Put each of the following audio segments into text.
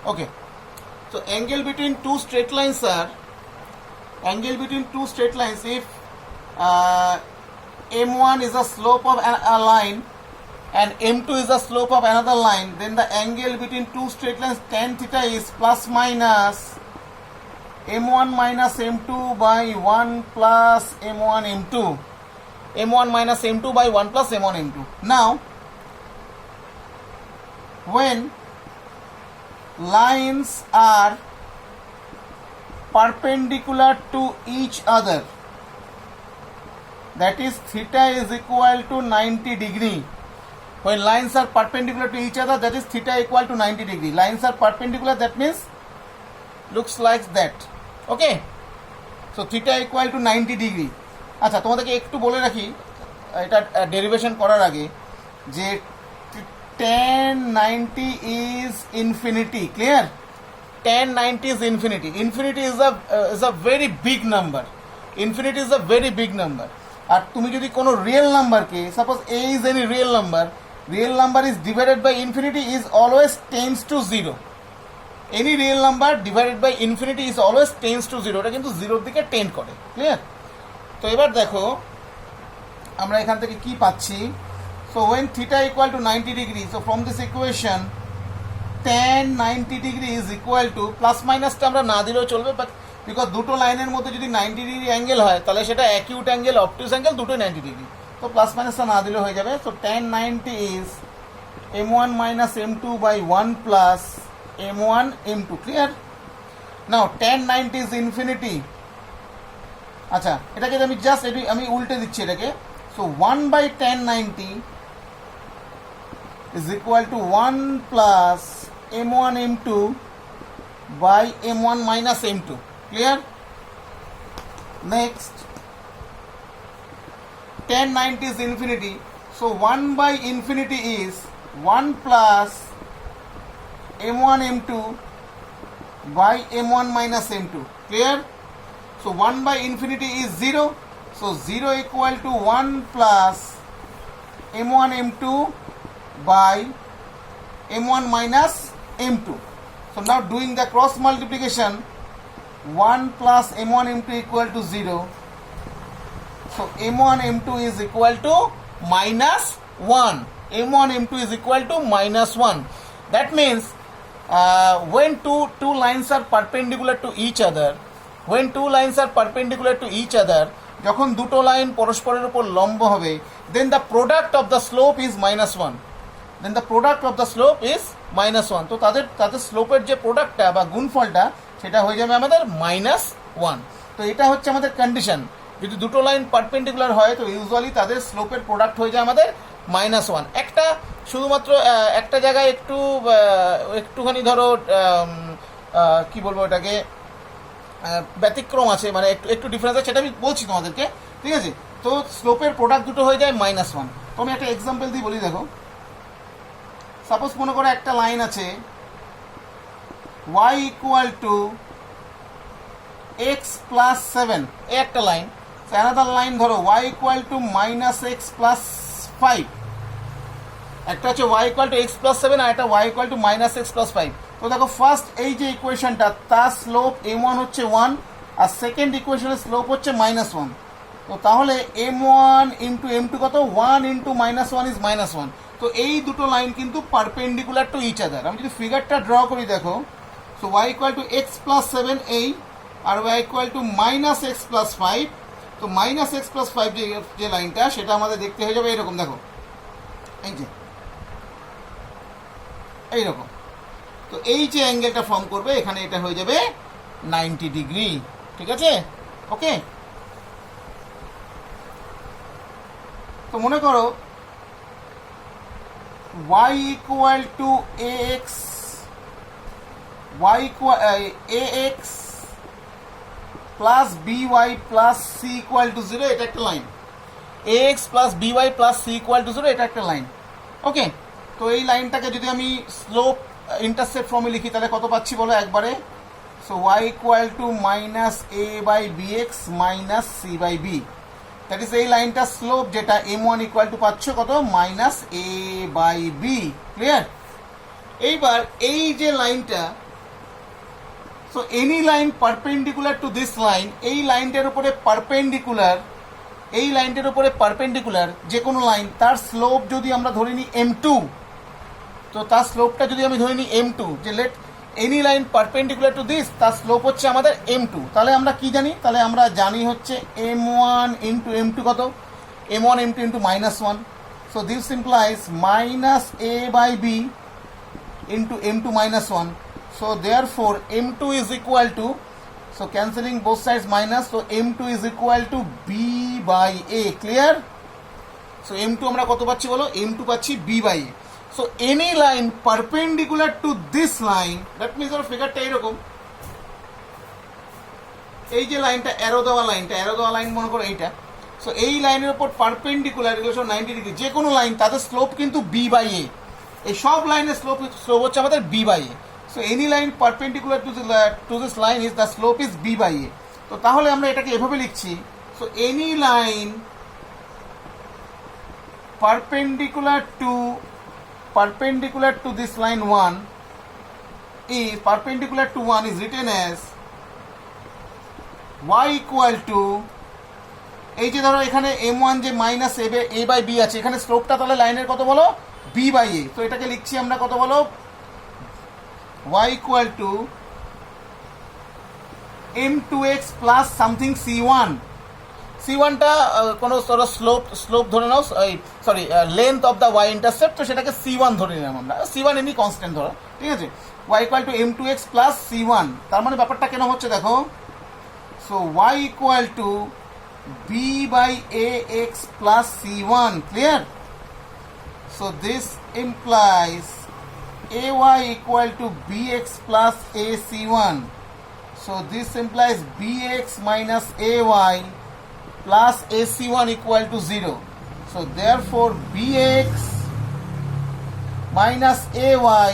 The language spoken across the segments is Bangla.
Okay, so angle between two straight lines are if m1 is the slope of a line and m2 is the slope of another line, then the angle between two straight lines tan theta is plus minus m1 minus m2 by 1 plus m1 m2, m1 minus m2 by 1 plus m1 m2. Now, when lines are perpendicular to each other, that is theta is equal to 90 degree. When lines are perpendicular to each other, that is theta equal to 90 degree. Lines are perpendicular, that means looks like that. Okay, so theta equal to 90 degree. আচ্ছা, তোমাদেরকে একটু বলে রাখি এটা ডেরিভেশন করার আগে যে tan 90 is infinity. Clear? Tan 90 is infinity. Infinity is a very big number. Infinity is a very big number. আর তুমি যদি কোনো রিয়েল নাম্বারকে, suppose a is any real number is divided by infinity is always tends to 0. Any real number divided by infinity is always tends to 0. এটা কিন্তু জিরোর দিকে টেন্ড করে। ক্লিয়ার? তো এবার দেখো আমরা এখান থেকে কি পাচ্ছি। So when theta equal to 90 degree, so from this equation tan 90 degree is equal to, plus minus টা আমরা না দিলেও চলবে, বাট বিকজ দুটো লাইনের মধ্যে যদি 90 ডিগ্রি অ্যাঙ্গেল হয় তাহলে সেটা অ্যাকিউট অ্যাঙ্গেল, অবটুস অ্যাঙ্গেল দুটোই 90 ডিগ্রি, তো প্লাস মাইনাসটা না দিলেও হয়ে যাবে। So tan 90 is m1 minus m2 by 1 plus m1 m2. Clear? Now tan 90 is infinity. আচ্ছা, এটাকে আমি জাস্ট আমি উল্টে দিচ্ছি এটাকে। So 1 by tan 90 is equal to 1 plus m1 m2 by m1 minus m2. Clear? Next, tan 90 is infinity, so 1 by infinity is 1 plus m1 m2 by m1 minus m2. Clear? So 1 by infinity is 0, so 0 equal to 1 plus m1 m2 by m1 minus m2. So now doing the cross multiplication, 1 plus m1 m2 equal to 0. So m1 m2 is equal to minus 1. m1 m2 is equal to minus 1. That means when two lines are perpendicular to each other, যখন দুটো লাইন পরস্পরের উপর লম্ব হবে, then the product of the slope is minus 1. তো তাদের স্লোপের যে প্রোডাক্টটা বা গুণফলটা সেটা হয়ে যাবে আমাদের -1. তো এটা হচ্ছে আমাদের কন্ডিশন। যদি দুটো লাইন পারপেন্ডিকুলার হয় তো ইউজুয়ালি তাদের স্লোপের প্রোডাক্ট হয়ে যায় আমাদের -1। একটা শুধুমাত্র একটা জায়গায় একটুখানি ধরো কি বলবো ওটাকে ব্যতিক্রম আছে, মানে একটু ডিফারেন্স আছে, সেটা আমি বলছি তোমাদেরকে। ঠিক আছে? তো স্লোপের প্রোডাক্ট দুটো হয়ে যায় -1। তো আমি একটা এক্সাম্পল দিয়ে বলি। দেখো, সাপোজ মনে করো একটা লাইন আছে y equal to x plus 7, এই একটা লাইন। অ্যানাদার লাইন ধরো y equal to minus x plus 5, একটা হচ্ছে y equal to x plus 7 আর একটা y equal to minus x plus 5। তো দেখো ফার্স্ট এই যে ইকুয়েশনটা তার স্লোপ m1 হচ্ছে 1 আর সেকেন্ড ইকুয়েশনের স্লোপ হচ্ছে -1। তো তাহলে m1 ইন্টু m2 কত? 1 ইন্টু -1 ইজ -1। তো এই দুটো লাইন কিন্তু পারপেন্ডিকুলার টু ইচ আদার। আমি যদি ফিগারটা ড্র করি, দেখো, so y equal to x plus 7 এই, আর y equal to minus x plus 5। তো মাইনাস x প্লাস 5 যে লাইনটা সেটা আমাদের দেখতে হয়ে যাবে এরকম। দেখো, এই যে এইরকম। তো এই যে অ্যাঙ্গেলটা ফর্ম করবে এখানে, এটা হয়ে যাবে 90 ডিগ্রি। ঠিক আছে? ওকে, তো মনে করো y equal to ax plus by plus c equal to 0, এটা একটা line. ax plus by plus c equal to 0, এটা একটা লাইন। ওকে, তো এই লাইনটাকে যদি আমি স্লোপ ইন্টারসেপ্ট ফর্মে লিখি তাহলে কত পাচ্ছি বলো একবারে? So y equal to minus a by bx minus c by b, that is এই লাইনটার স্লোপ, যেটা m1 ইকুয়াল টু পাচ্ছ কত? Minus a by b। Clear? এইবার এই যে লাইনটা so any line perpendicular to this line, এই লাইনটার উপরে পারপেন্ডিকুলার, এই লাইনটার উপরে পারপেন্ডিকুলার যে কোনো লাইন, তার স্লোপ যদি আমরা ধরে নিই m2, তো তার স্লোপটা যদি আমি ধরে নিই m2, যে let any line perpendicular to this, তার স্লোপ হচ্ছে আমাদের m2, তাহলে আমরা কি জানি? তাহলে আমরা জানি হচ্ছে m1 ইন্টু m2 কত? m1 m2 into -1. So this implies -a/b into m2 -1. So therefore m2 is equal to, so cancelling both sides minus, so m2 is equal to b/a. Clear? So m2 আমরা কত পাচ্ছি বলো? m2 পাচ্ছি b/a. So any line perpendicular to this line, that means our ফিগারটা এরকম, এই যে লাইনটা অ্যারো দেওয়া লাইন মনে করো এইটা, সো এই লাইনের উপর পারপেন্ডিকুলার রিলেশন 90 ডিগ্রি যে কোনো লাইন, তাদের স্লোপ কিন্তু b/a. এই সব লাইনের স্লোপ হচ্ছে আমাদের b/a. So any line perpendicular to this line is the slope is b/a. তো তাহলে আমরা এটাকে এভাবে লিখছি, so any line perpendicular to this line 1 is perpendicular to 1 is written as y equal to, এই যে ধরো এখানে m1 যে মাইনাস a/b আছে, এখানে স্লোপটা তাহলে লাইনের কত বলো? b/a. তো এটাকে লিখছি আমরা কত বলো? y equal to m2x plus something c1. c1টা কোনো স্লোপ ধরে নাও, sorry length of the y intercept, তো সেটাকে c1 ধরে নিলাম আমরা, c1 এমনি কনস্ট্যান্ট ধরো, ঠিক আছে? y equal to m2x plus c1, তার মানে ব্যাপারটা কেন হচ্ছে দেখো, so y equal to b/ax plus c1. Clear? So this implies ay equal to bx plus ac1. So this implies bx minus ay plus ac1 equal to 0. So therefore bx minus ay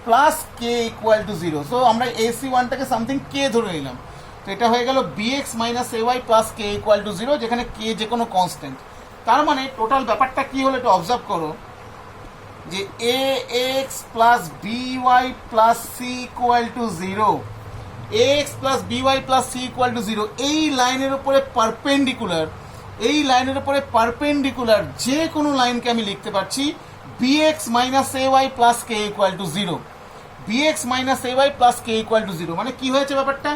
plus k equal to 0. So আমরা ac1 টাকে সামথিং k ধরে নিলাম, তো এটা হয়ে গেল bx minus ay plus k equal to 0, যেখানে k যে কোনো কনস্ট্যান্ট। তার মানে টোটাল ব্যাপারটা কি হলো একটু অবজার্ভ করো, যে ax plus by plus c equal to 0, ax plus by plus c equal to 0, এই লাইনের উপরে পারপেন্ডিকুলার যে কোনো লাইনকে আমি লিখতে পারছি bx minus ay plus k equal to 0, bx minus ay plus k equal to 0, মানে কি হয়েছে ব্যাপারটা,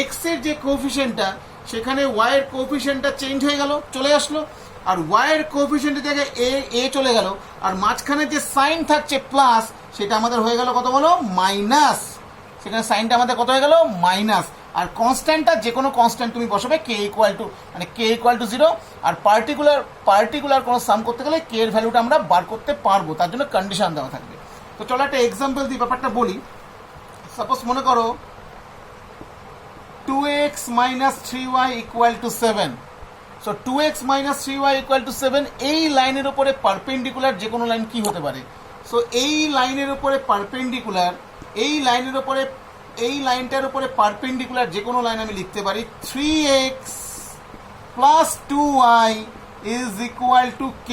x এর যে কোএফিসিয়েন্টটা সেখানে y এর কোএফিসিয়েন্টটা চেঞ্জ হয়ে গেল, চলে আসলো, আর y এর কোএফিসিয়েন্টের জায়গায় a চলে গেল, আর মাঝখানে যে সাইন থাকছে প্লাস, সেটা আমাদের হয়ে গেল কত বলো? মাইনাস। সেখানে সাইনটা আমাদের কত হয়ে গেল? মাইনাস। আর কনস্ট্যান্টটা যে কোনো কনস্ট্যান্ট তুমি বসাবে k ইকুয়াল টু 0, আর পার্টিকুলার কোনো সাম করতে গেলে k এর ভ্যালুটা আমরা বার করতে পারবো, তার জন্য কন্ডিশন দেওয়া থাকবে। তো চলো একটা এক্সাম্পল দিয়ে ব্যাপারটা বলি। সাপোজ মনে করো 2x minus 3y equal to 7. So 2x minus 3y equal to 7, এই লাইনের উপরে পারপেন্ডিকুলার যে কোনো লাইন কি হতে পারে? সো এই লাইনের উপরে পারপেন্ডিকুলার, এই লাইনটার উপরে পারপেন্ডিকুলার যে কোনো লাইন আমি লিখতে পারি 3x plus 2y is equal to k.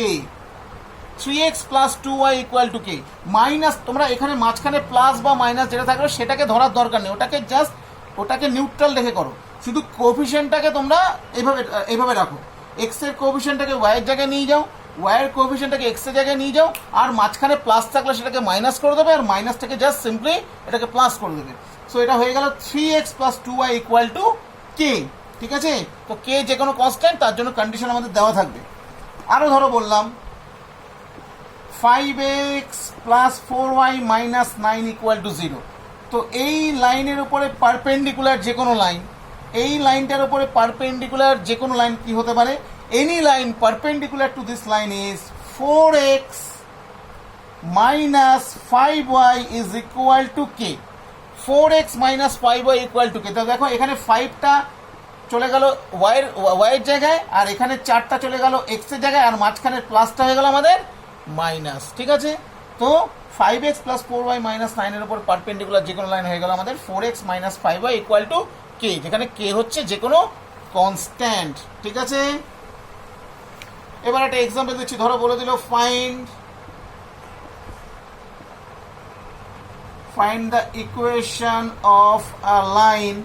3x plus 2y equal to k. Minus, তোমরা এখানে মাঝখানে প্লাস বা মাইনাস যেটা থাকবে সেটাকে ধরার দরকার নেই, ওটাকে নিউট্রাল রেখে করো, শুধু কোএফিসিয়েন্টটাকে তোমরা এইভাবে রাখো, এক্স এর কোএফিসিয়েন্টটাকে ওয়াই এর জায়গায় নিয়ে যাও, ওয়াই এর কোএফিসিয়েন্টটাকে এক্স এর জায়গায় নিয়ে যাও, আর মাঝখানে প্লাস থাকলে সেটাকে মাইনাস করে দেবে, আর মাইনাসটাকে জাস্ট সিম্পলি এটাকে প্লাস করে দেবে। সো এটা হয়ে গেল 3x plus 2y equal to k, ঠিক আছে? তো k যে কোনো কনস্ট্যান্ট, তার জন্য কন্ডিশন আমাদের দেওয়া থাকবে। আরও ধরো বললাম 5x plus 4y minus 9 equal to 0. তো এই লাইনের উপরে পারপেন্ডিকুলার যে কোনো লাইন, এই লাইনটার উপরে পারপেন্ডিকুলার যে কোনো লাইন কি হতে পারে? Any line perpendicular to this line is 4x minus 5y is equal to k. 4x minus 5y equal to k. তো দেখো এখানে 5টা চলে গেল ওয়াইয়ের জায়গায়, আর এখানে 4টা চলে গেল এক্স এর জায়গায়, আর মাঝখানের প্লাসটা হয়ে গেল আমাদের মাইনাস, ঠিক আছে? তো 5x plus 4y minus 9 এর উপর পারপেন্ডিকুলার যে কোনো লাইন হয়ে গেল আমাদের 4x minus 5y equal to k, যেখানে k হচ্ছে যে কোনো কনস্ট্যান্ট, ঠিক আছে? এবার একটা এক্সাম্পল দিচ্ছি, ধরো বলে দিল find the equation of a line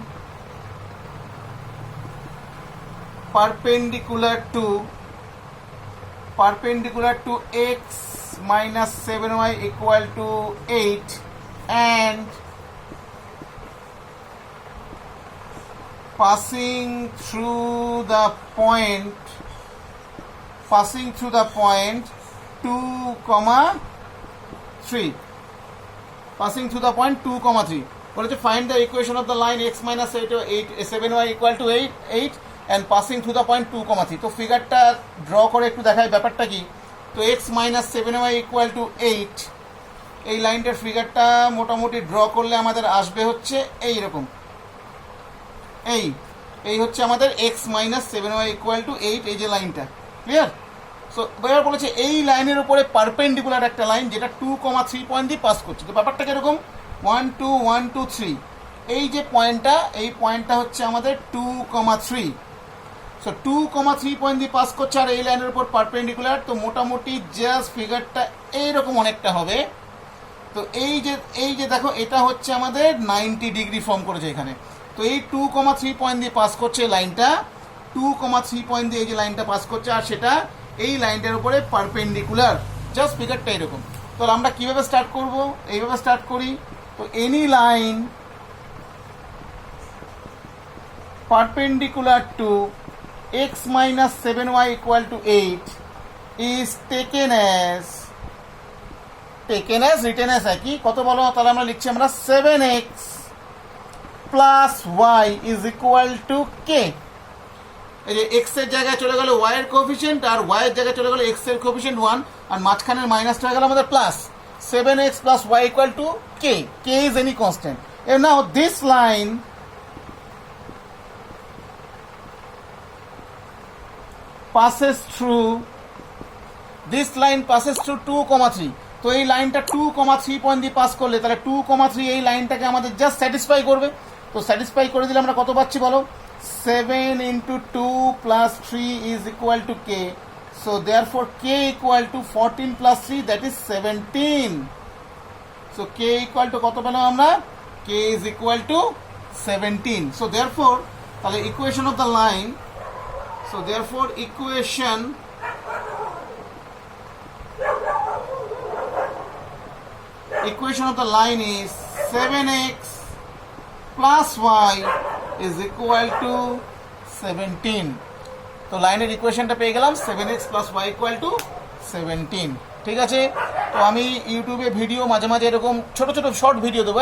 perpendicular to x minus 7y equal to 8 and passing through the point 2, 3. Passing through the point 2, 3. বলেছে find the equation of the line x minus 7y equal to 8 and passing through the point 2, 3. তো ফিগারটা ড্র করে একটু দেখাই ব্যাপারটা কি। তো x minus 7y equal to 8 এই লাইনটার ফিগারটা মোটামুটি ড্র করলে আমাদের আসবে হচ্ছে এইরকম। এই হচ্ছে আমাদের x minus 7y equal to 8 এই যে লাইনটা, ক্লিয়ার? সো এবার বলেছে এই লাইনের উপরে পারপেন্ডিকুলার একটা লাইন যেটা 2, 3 পয়েন্ট দিয়ে পাস করছে। তো ব্যাপারটা কিরকম, 1 2 1 2 3 এই যে পয়েন্টটা হচ্ছে আমাদের 2, 3। সো 2, 3 পয়েন্ট দিয়ে পাস করছে আর এই লাইনের উপর পারপেন্ডিকুলার। তো মোটামুটি জাস্ট ফিগারটা এইরকম অনেকটা হবে। তো এই যে দেখো এটা হচ্ছে আমাদের 90 ডিগ্রি ফর্ম করেছে এখানে। তো এই 2, 3 পয়েন্ট দিয়ে পাস করছে লাইনটা, 2, 3 পয়েন্ট দিয়ে এই যে লাইনটা পাস করছে আর সেটা এই লাইনটার উপরে পারপেন্ডিকুলার। জাস্ট ফিগারটা এরকম। তাহলে আমরা কিভাবে স্টার্ট করব, এইভাবে স্টার্ট করি। তো any line perpendicular two x minus 7y equal to 8 is taken as written as একই কত বলো, তাহলে আমরা লিখছি আমরা 7x plus y is equal to k। এই যে x এর জায়গায় চলে গেল y এর কোএফিসিয়েন্ট আর y এর জায়গায় চলে গেল x এর কোএফিসিয়েন্ট 1 আর মাঝখানের মাইনাসটা হয়ে গেল আমাদের plus 7x plus y equal to k is any constant। And now this line passes through 2, 3। তো এই লাইনটা 2, 3 পয়েন্ট দিয়ে পাস করলে তাহলে 2, 3 এই লাইনটাকে আমাদের জাস্ট স্যাটিসফাই করবে। তো স্যাটিসফাই করে দিলে আমরা কত পাচ্ছি বলো, 7 into 2 plus 3 is equal to k. So therefore k equal to 14 plus 3 that is 17. So k equal to কত পেলাম আমরা, k is equal to 17. So therefore তাহলে equation of the line, so therefore equation of the line is 7x plus y is equal to 17. তো লাইনের ইকুয়েশনটা পেয়ে গেলাম 7x plus y equal to 17। ঠিক আছে। তো আমি ইউটিউবে ভিডিও মাঝে মাঝে এরকম ছোট ছোট শর্ট ভিডিও দেবো,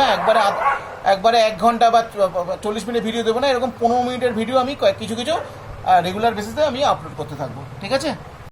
একবারে 1 ঘন্টা বা 40 মিনিট ভিডিও দেবো না, এরকম 15 মিনিটের ভিডিও আমি কিছু রেগুলার বেসিসে আমি আপলোড করতে থাকবো। ঠিক আছে।